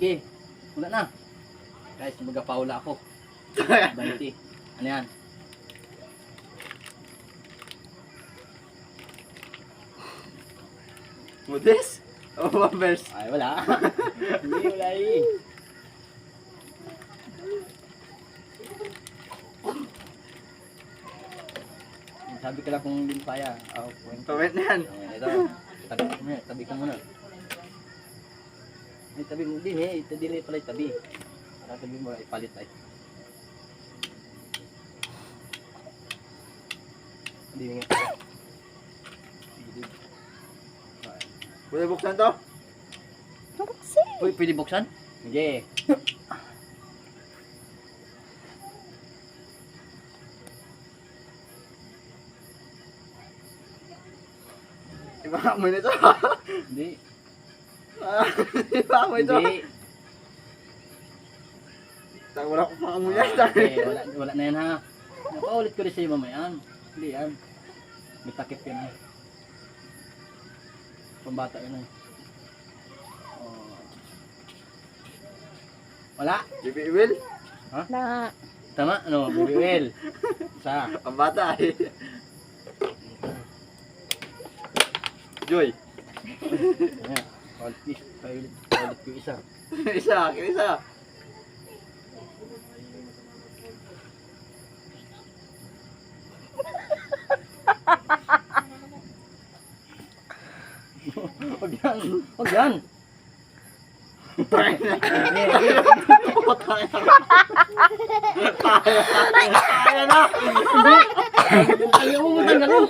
Okay. Wala na. Guys, magapaula ako. 20. Ano yan? Modest? O Bombers? Ay, wala. Hindi, wala eh. Sabi ka lang kung hindi kaya. Ako, kwento. Comment na yan. Ito. Tabi ko muna. Ay, tabi mo din eh. Dili pala yung tabi. Tabi mo, ipalit ay. Hindi nga. Pwede buksan to? Uy, pwede buksan? Hindi. Iba mo nito. Hindi. Iba mo ito. Hindi. Wala ko pang amoy yan. Okay, wala na yan ha. Napaulit ko rin sa'yo mamaya. Hindi yan. May takip yan eh. Pambata yun eh. Oh. Wala? Baby Will? Na. Tama? Ano? Baby Will. Isa. Ang bata eh. Joy. Ayan. Paulit ko isa. Isa, akin isa. Huwag yan. Huwag yan. Kaya na. Ayaw mo mo tanggalin.